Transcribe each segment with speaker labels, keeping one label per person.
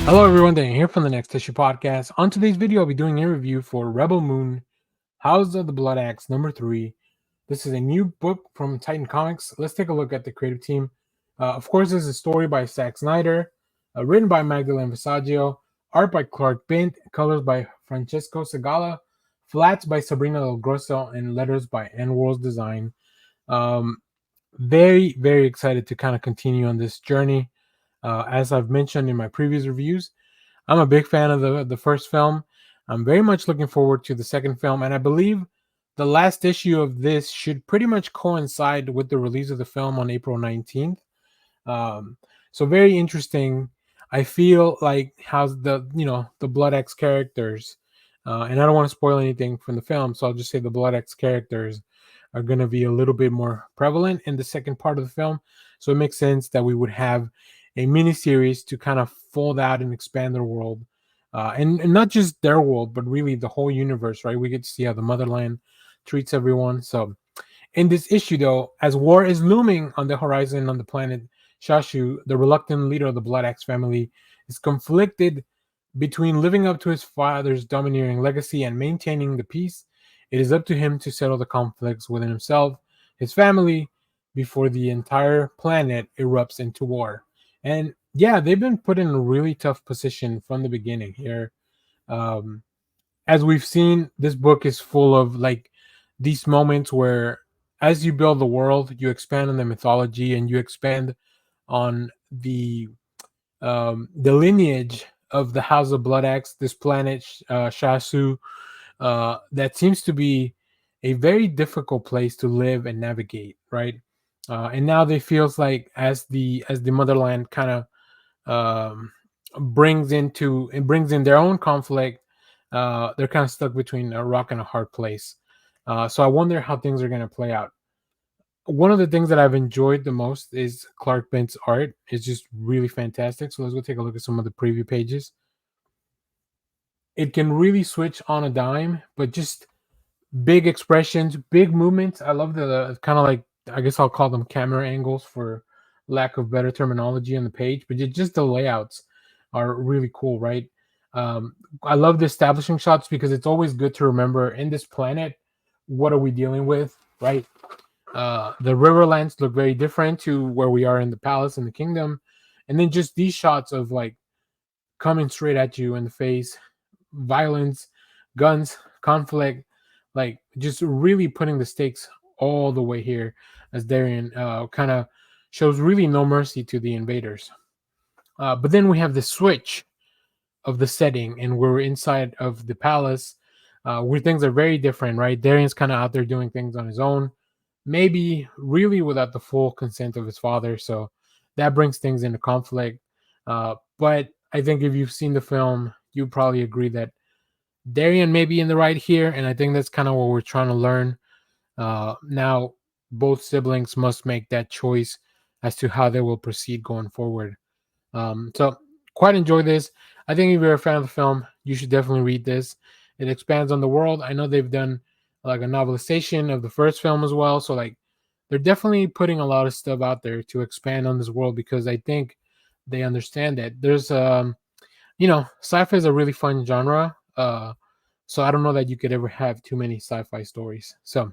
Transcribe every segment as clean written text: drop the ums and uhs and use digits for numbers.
Speaker 1: Hello everyone, Dan here from the Next Issue Podcast. On today's video, I'll be doing a review for Rebel Moon, House of the Bloodaxe #3. This is a new book from Titan Comics. Let's take a look at the creative team. Of course, this is a story by Zack Snyder, written by Magdalene Visaggio, art by Clark Bint, colors by Francesco Segala, flats by Sabrina Del Grosso, and letters by N-World's Design. Very, very excited to kind of continue on this journey. As I've mentioned in my previous reviews, I'm a big fan of the first film. I'm very much looking forward to the second film, and I believe the last issue of this should pretty much coincide with the release of the film on April 19th. So very interesting. I feel like how the Bloodaxe characters, and I don't want to spoil anything from the film, so I'll just say the Bloodaxe characters are going to be a little bit more prevalent in the second part of the film. So it makes sense that we would have a mini series to kind of fold out and expand their world, and not just their world, but really the whole universe. Right? We get to see how the motherland treats everyone. So in this issue, though, as war is looming on the horizon on the planet Shashu, the reluctant leader of the Bloodaxe family is conflicted between living up to his father's domineering legacy and maintaining the peace. It is up to him to settle the conflicts within himself, his family, before the entire planet erupts into war. And yeah, they've been put in a really tough position from the beginning here. As we've seen, this book is full of like these moments where, as you build the world, you expand on the mythology and you expand on the lineage of the House of Bloodaxe, this planet Shasu, that seems to be a very difficult place to live and navigate, right? And now they feels like as the motherland kind of brings in their own conflict, they're kind of stuck between a rock and a hard place. So I wonder how things are going to play out. One of the things that I've enjoyed the most is Clark Bent's art. It's just really fantastic. So let's go take a look at some of the preview pages. It can really switch on a dime, but just big expressions, big movements. I love the kind of like, I guess I'll call them camera angles for lack of better terminology on the page, but just the layouts are really cool, right? I love the establishing shots because it's always good to remember in this planet, what are we dealing with, right? The Riverlands look very different to where we are in the palace and the kingdom. And then just these shots of like coming straight at you in the face, violence, guns, conflict, like just really putting the stakes all the way here as Darian kind of shows really no mercy to the invaders. But then we have the switch of the setting, and we're inside of the palace where things are very different, right? Darian's kind of out there doing things on his own, maybe really without the full consent of his father. So that brings things into conflict. But I think if you've seen the film, you probably agree that Darian may be in the right here, and I think that's kind of what we're trying to learn. Now, both siblings must make that choice as to how they will proceed going forward. So, quite enjoy this. I think if you're a fan of the film, you should definitely read this. It expands on the world. I know they've done like a novelization of the first film as well, so like they're definitely putting a lot of stuff out there to expand on this world because I think they understand that there's sci-fi is a really fun genre. So I don't know that you could ever have too many sci-fi stories. So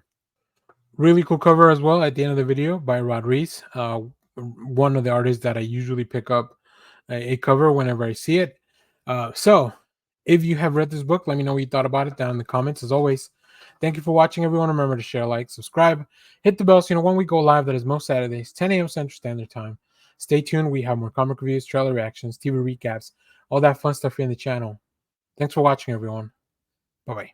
Speaker 1: really cool cover as well at the end of the video by Rod Reese, one of the artists that I usually pick up a cover whenever I see it. So if you have read this book, let me know what you thought about it down in the comments. As always, thank you for watching, everyone. Remember to share, like, subscribe, hit the bell so you know when we go live. That is most Saturdays, 10 a.m. Central Standard Time. Stay tuned. We have more comic reviews, trailer reactions, TV recaps, all that fun stuff here in the channel. Thanks for watching, everyone. Bye-bye.